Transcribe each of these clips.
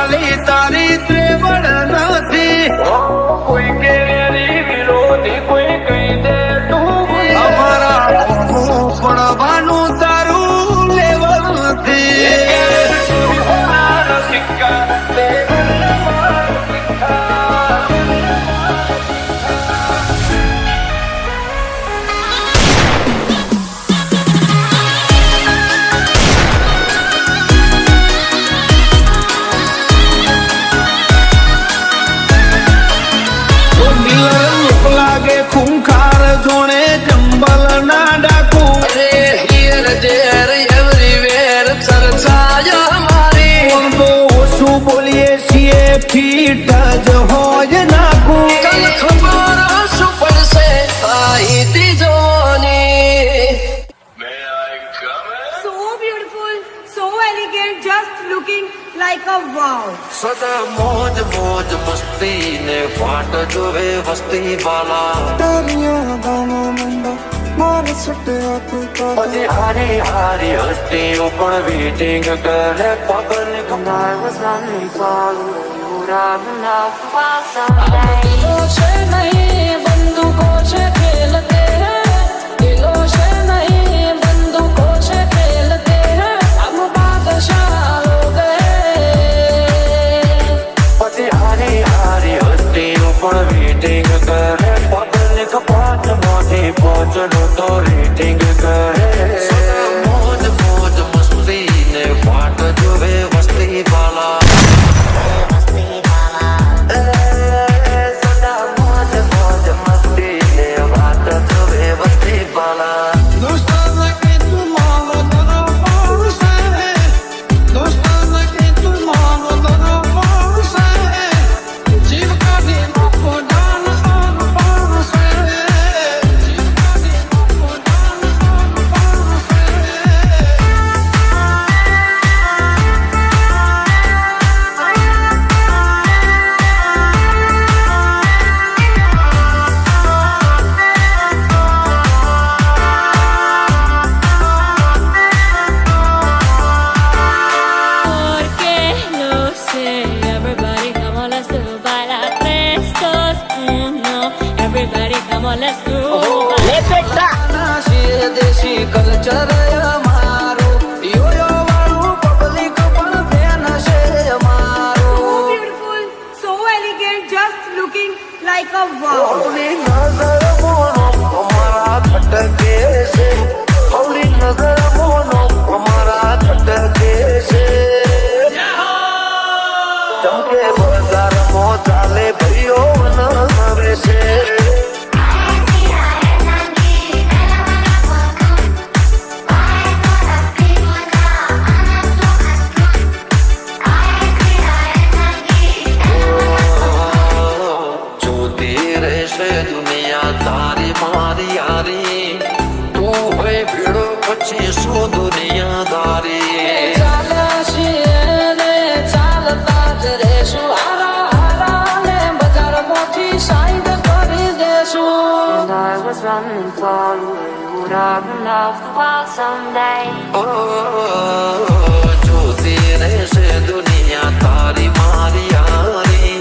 વાલી તારી ત્રેવડ નથી. કોઈ કે વિરોધી કોઈ કહી દે તું અમારા પડવાનું તારું લેવલ નથી. સિક્કા લાગે ખૂંખાર જોણે જંબલ ના ડાકુ. અરે હિયર દેર એવરીવેર ચર્ચા મારી પણ તો ઓછું બોલીએ છીએ ફીટ જ હોય નાખું. કલ ખબર શું પડશે આઈતી જોની. So beautiful, so elegant, just looking like a wow. સદા મોજ મોજ મસ્તી ને ફાટ જોવે વસ્તી વાલા. પછી હારી હારી હસ્તીઓ પણ વેટિંગ કરે પબ્લિક. दिलों से नहीं बंदूकों से खेलते हैं, दिलों से नहीं बंदूकों से खेलते हैं, हम बादशाह हो गए. પછી હારી હારી હસ્તીઓ પણ વેટિંગ કરે પબ્લિક. 5 માંથી 5 નું તો રેટિંગ કરે. મોજ મોજ મસ્તી ને ફાટ જોવે વસ્તી વાલા. દોસ્તાના કે તું મારો દરબાર છે. દોસ્તાના કે તું મારો દરબાર છે. જીવ કાઢી નાખો જાન આર પાર છે. જીવ કાઢી નાખો જાન આર પાર છે. Porque no sé, everybody come on, let's do bailar prestos. No, everybody come on, let's do દેશી કલ્ચર અમારું યોયો વાળું પબ્લિક પણ ફેન છે So અમારું. beautiful, so elegant, just looking like a wow. હવલી નજર મોનો અમારા ખટકે છે. હવલી નજર મોનો અમારા ખટકે છે. ચમકે બજારમાં ચાલે ભાઈઓ નવે છે. જોતી રહેશે દુનિયા તારી મારી યારી. તું હોય ભીડો પછી શું દુનિયાદારી. ચાલ્યા છીએ ને ચાલતા જ રહેશું. હારા હારા ને બજારમાંથી સાઈડ કરી દેશું. I was running for you, would have loved while someday. જોતી રહેશે દુનિયા તારી મારી યારી.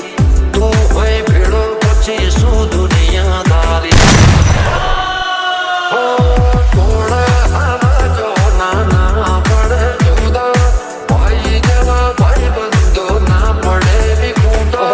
તું હોય ભીડો પછી શું દુનિયાદારી. તોડ આવા જો નાના પડે જુદા. ભાઈ જેવા ભાઈ બંધો ના પડે વિખૂટો.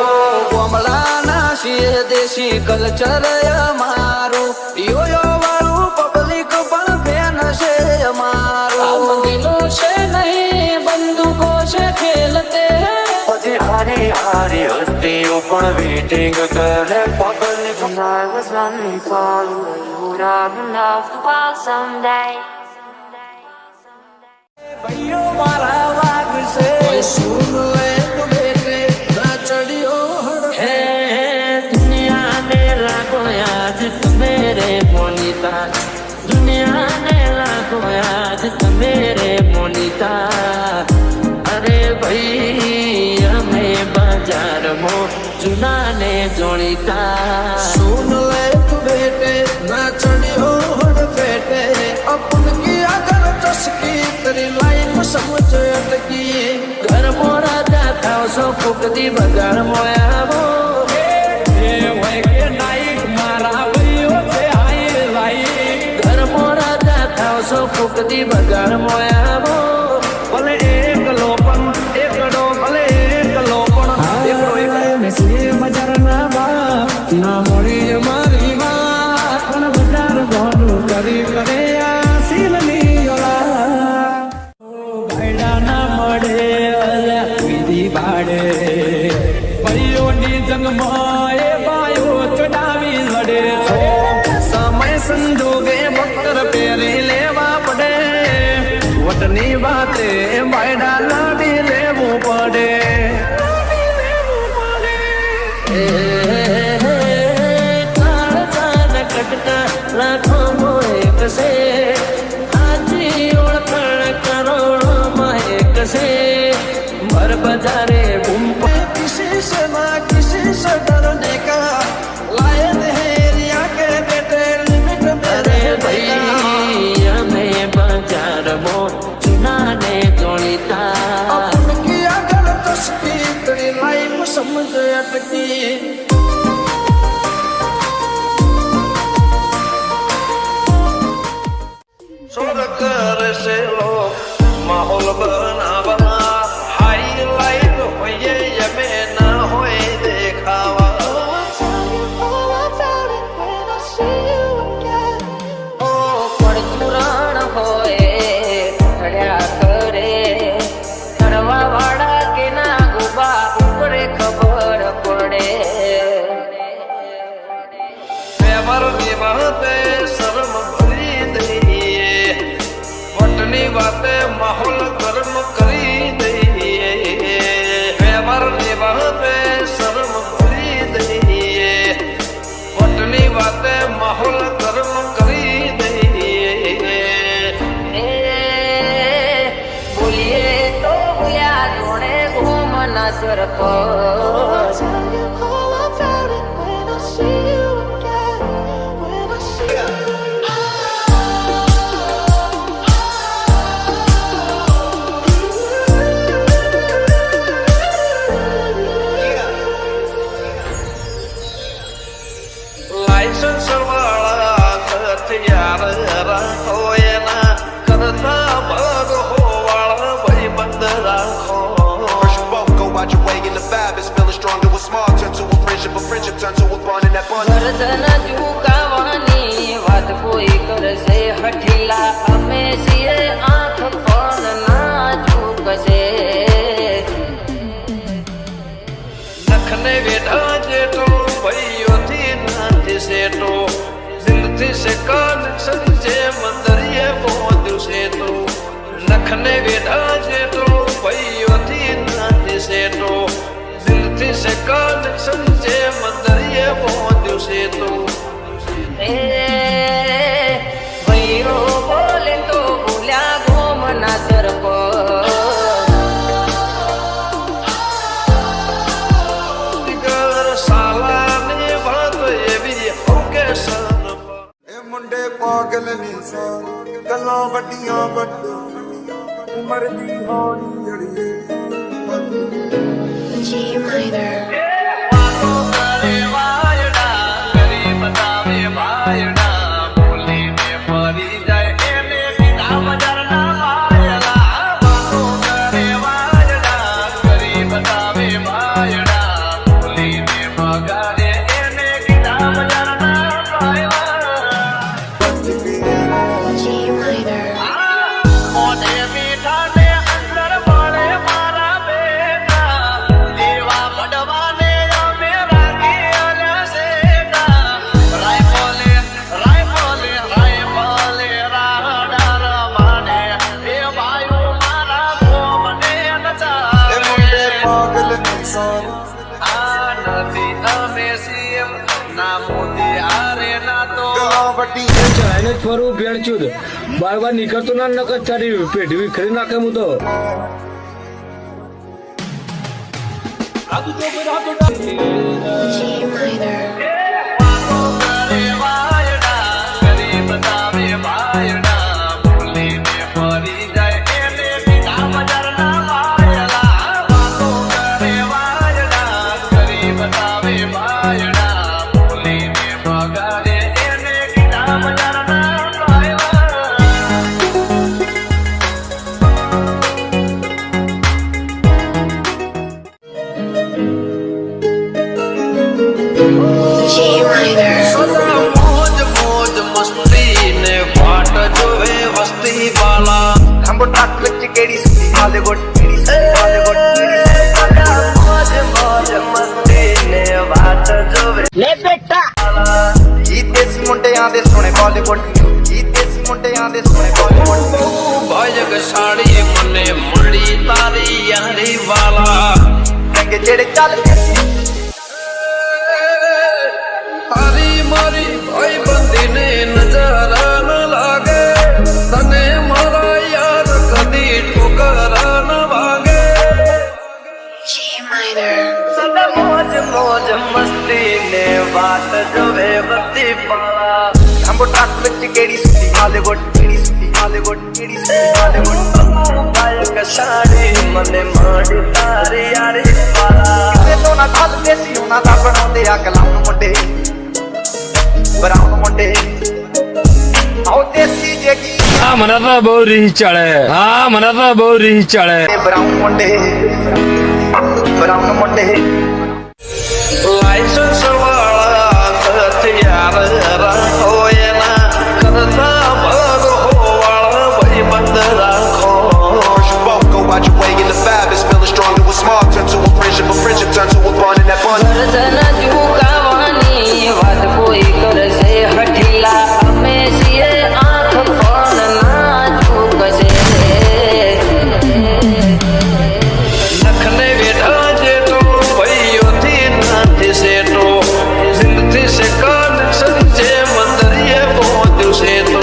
ગોમડાના છીએ દેશી કલ્ચર અમારું યોયો વાળું પબ્લિક પણ ફેન છે અમારું. हम दिलों से नहीं बंदूकों से खेलते हैं. પછી હારી હારી હસ્તીઓ પણ વેટિંગ કરે public. And I was running for you, would have loved while someday. ભાઈઓ મારા વાગશે સુન લે તું બેટે ના ચડ્યો હે. દુનિયા ને લાગો યાદ મેરે મોનિતા. દુનિયા ને લાગો યાદ મેરે મોનિતા. અરે ભાઈ અમે બજારમાં જૂના ને જોડીતા. સુન લે તું બેટે ના ચડ્યો પેટે. अपन की अगर चस्की तेरी लाइन समझ अटकी. घर मोरा ખાવ છો ફૂકતી બગાડ મોયાવો એ હોય કે નાઈક મારા ભાઈઓ છે હાઈ લાઈ ઘરમાં રાજા ખાવ છો ફૂકતી બગાડ મોયાવો ભલે એકલો પણ એકડો ભલે એકલો પણ એકડો નસીબ બજારના બાપ ના મળી મારી વાત પણ બજાર ઘણું કરી કરે આ શીલની ઓલા ભાઈડા ના મળે અલ્યા વિધિ ભાડે ભાઈઓની જંગમાં એ ભાઈઓ ચડાવી લડે સમય સંજોગે બક્કર પહેરી લેવા પડે વટની વાતે ભાઈડા લાડી લેવું પડે કટકા લાખો એક છે આજી ઓળખાણ કરોડોમાં એક છે ભર બજારે બૂમ किसी से ना किसी से डरने का लायक है रिया के बेटे लिमिट में અરે रहेगा ભાઈ અમે બજારમાં ચુનાને જોડીતા अपन की अगर तस्वीर तेरी लाइफ समझ अटकी स्वर्ग से लोग माहौल बनावा हाई लाइट होए ये में ना होए देखावा ઓ પડચુરણ હોય ચડ્યા કરે ચડવા વાળા કે ના ગુબા ઉપરે ખબર પડે व्यवहार निभाते शर्म भरी दईए वटनी बातें माहौल गर्म करी दईए व्यवहार निभाते शर्म भरी दईए वटनी बातें माहौल गर्म करी दईए એ બોલીએ તો બોલ્યા જોડે ઘૂમના સરપંચ लाइसेंस वाला हथियार રાખો એના કરતા ભાગ હોવાળા ભાઈબંધ રાખો First you both go out your way and the vibe is feeling strong. It was small, turn to a friendship turn to a bond, and that bond. ગરદન ઝુકાવાની વાત કોઈ કરશે હઠીલા અમે છીએ આંખ પણ ના ઝુકશે નખને વેઢા જેટલો ભાઈઓથી નાથી સેટો દિલથી છે કનેક્શન જે મંદરીએ પહોંચ્યું છે તો નખને વેઢા જેટલો ભાઈઓથી નાથી સેટો દિલથી છે કનેક્શન જે મંદરીએ પહોંચ્યું છે તો એ ભાઈઓ બોલે તો બોલ્યા ઘૂમના સરપંચ ઘર સાલાની વાત એવી હોકે સન ਇਹ ਮੁੰਡੇ ਪਾਗਲ ਨੇ ਸਾਰੇ ਗੱਲਾਂ ਵੱਡੀਆਂ ਵੱਡੇ ਉਮਰ ਦੀ ਹੌਲੀ ਅੜੀਏ વાતો કરે વાયડા કરી બતાવે વાયડા બોલીને ફરી જાય એને કીધા બજારના વાયડા વાતો કરે વાયડા કરી બતાવે વાયડા બોલીને બગાડે એને કીધા બજારના વાયડા મોઢે મીઠા ને અંદર મળે મારા બેટા દેવા મડવાને અમે રાખી આલ્યા શેટા રાયફલે રાડા રમાડે એ વાયુ મારા ગોમને ਇਹ નચાવે ਮੁੰਡੇ ਪਾਗਲ ਨੇ ਸਾਰੇ આ નથી અમે સીએમ ના મોદી આરે ના તો ਗੱਲਾਂ ਵੱਡੀਆਂ ચાઇને ફરવું ભેળચુદ બાર બાર નીકળતો ના નકર તારી પેઢી વિખરી નાખે હું તો વાતો કરે વાયડા કરી બતાવે વાયડા બોલીને ફરી જાય એને કીધા બજારના વાયડા વાતો કરે केड़ी सुनी बॉलीवुड केड़ी सुनी बॉलीवुड केड़ी सुनी बॉलीवुड मौज मौज मस्ती ने बात जोवे ले बेटा जी देसी मुंडियां दे सोने बॉलीवुड जी देसी मुंडियां दे सोने बॉलीवुड भाजक साड़ी मने मड़ी तारी यारी वाला रंगे जेड़े चलदे सी हरी मारी भाई बंदी ने नजारा न लागे तने मारा यार कदी ठोकरा न वागे सदा मौज मौज मस्ती ने बात जोवे बत्ती पाला हमको ट्रक विच केड़ी सुनी बॉलीवुड केड़ी सुनी बॉलीवुड केड़ी सुनी बॉलीवुड भाजक साड़ी मने मड़ी तारी यारी वाला ते तो ना चलदे सी उना दा बनाउंदे आ कलाउन मुंडे ਬਰਾਉਨ ਮੁੰਡੇ ਆਉ ਦੇਸੀ ਜੇਗੀ હા મને તો બહુ રીહ ચડે હા મને તો બહુ રીહ ચડે ਬਰਾਉਨ ਮੁੰਡੇ लाइसेंस वाला हथियार रखो ये ना करता भाग हो वाला भाई बंद रखो Both go out your way in the fab is feeling strong to a small turn to a friendship turn to a bond in that bond ગરદન ઝુકાવાની વાત કોઈ કરશે હઠીલા અમે છીએ આંખ પણ ના ઝુકશે नखने बेटा जे तो भाइयों थी नाती से तो जिंदगी से कनेक्शन जे मंदरिए बहुत से तो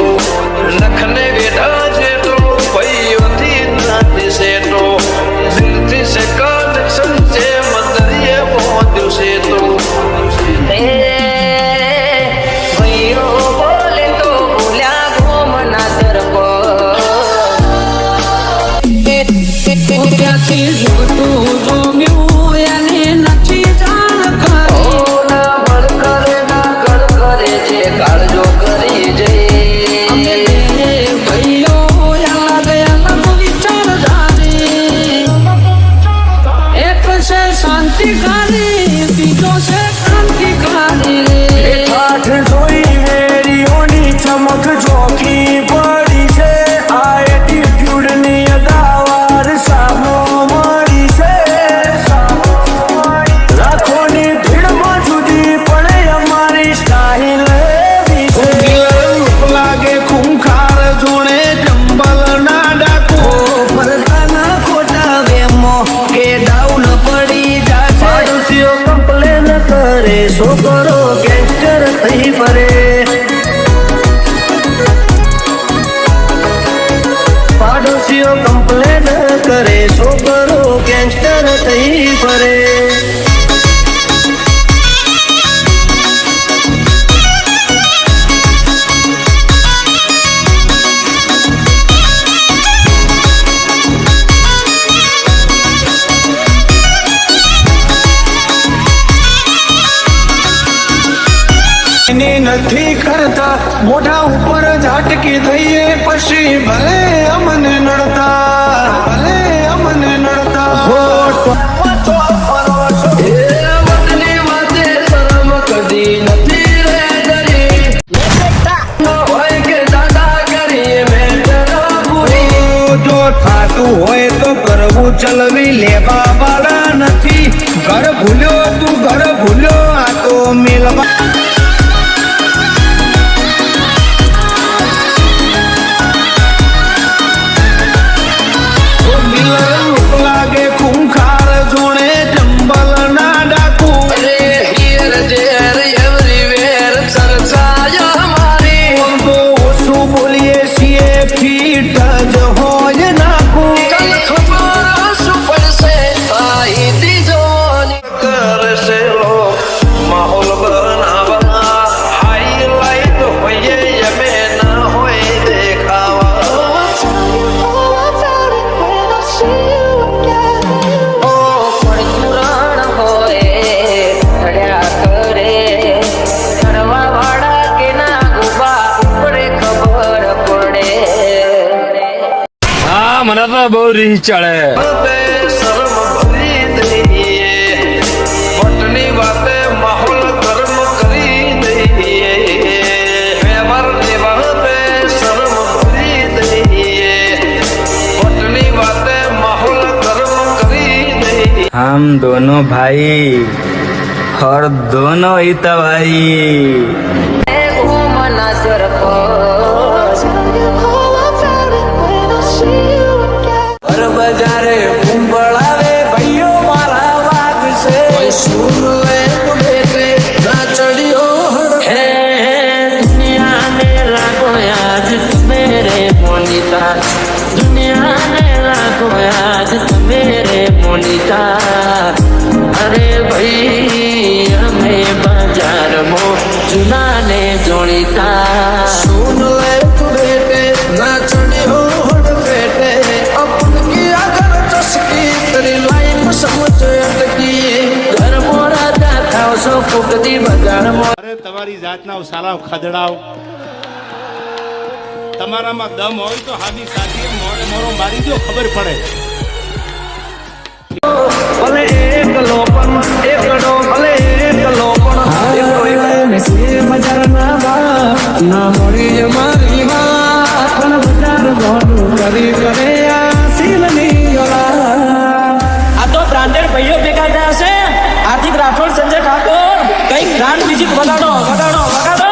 नखने बेटा जे तो भाइयों थी नाती से तो जिंदगी से कनेक्शन जे मंदरिए बहुत से तो ભૈરો બોલે તો ભૂલ્યા ઘોમના તરફ ત્યાંથી જોતું જોમ્યું એને નથી જાણ કરી ઓના બળ કરે ના ગળ કરે છે કાળજો કરી જઈ અમે બે ભાઈઓ અલગ અલગ વિચારધારી એક છે શાંતિકારી બીજો છે ક્રાંતિકારી ઠાઠ જોઈ વેરીઓની ચમક જોખી પડી છે આ એટીટ્યુડની અદાવાર સામો મળી છે લાખોની ભીડમાં જુદી પડે અમારી સ્ટાઇલ એવી છે લાગે ખૂંખાર જોડે જંબલના ડાકુ ભરતાના ખોટા વેમો કે ડાઉન પડી જાય પાડોશીઓ કમ્પ્લેન કરે છોકરો ગેંગસ્ટર થઈ ફરે પાડોશીઓ કમ્પ્લેન કરે છોકરો ગેંગસ્ટર થઈ ફરે એની નથી કરતા મોઢા ઉપર ઝાટકી થઈએ પછી ભલે અમને નડતા એ વતની વાતે શરમ કદી નથી રે કરી ન હોય કે દાદા કરીએ મેટર પૂરી જો થાતું હોય તો કરવું ચલવી લેવા વાળા નથી ઘર ભૂલ્યો તું ઘર ભૂલ્યો આ તો મિલવા લાગે ખૂંખાર જોડે જંબલના ડાકુ અરે હિયર દેર એવરીવેર ચર્ચાય અમારી તો ઓછું બોલીએ છીએ ફીટ જ હોય નાખું કલ ખબર શું પડશે આઈતી જોવાની કરશે લોક માહોલ બનાવવા હાઈલાઈટ હોઈએ અમે ના હોય દેખાવા પરચુરણ હોય ચડ્યા કરે ચડવા વાળા કે ના ગુબા ઉપરે ખબર પડે હા મને તો બહુ રીહ ચડે વાતે શરમ ભરી દઈએ વટની વાતે માહોલ ગરમ કરી દઈએ વ્યવહારની વાતે શરમ ભરી દઈએ વટની વાતે हम दोनों भाई और दोनों ही तबाही। બજારે કુંભળાવે ભાઈઓ મારા વાગ છે સુર લે બેટે નાચડીઓ હે દુનિયા ને રાખો આજ મેરે મોનિતા દુનિયા ને રાખો આજ મેરે મોનિતા અરે ભાઈ અમે બજારમાં જુના ને જોડીતા સુન લે બેટે નાચડીઓ અરે તમારી જાતના સારા ખદડાવ તમારામાં દમ હોય તો હાદી સાથી મોડે મોરો મારી દો ખબર પડે ભલે એકલો પણ એકડો ભલે એકલો પણ બજાર ના વાત ના મળી મારી વાત પણ બજાર ગોડું કરી કરે આ સીલની આ તો બ્રાન્ડેડ ભાઈઓ ભેગા થયા છે આર્થિક રાઠોડ સંજય ઠાકોર કઈક બ્રાન્ડ મ્યુઝિક વગાડો વગાડો વગાડો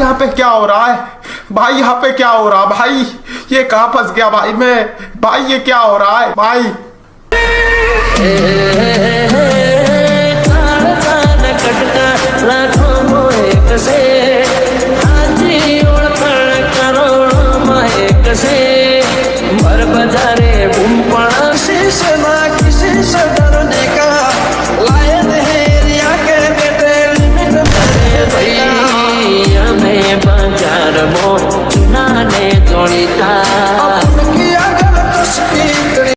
यहाँ पे क्या हो रहा है भाई? यहाँ पे क्या हो रहा है भाई? ये कहाँ फंस गया भाई मैं? भाई ये क्या हो रहा है भाई? કશે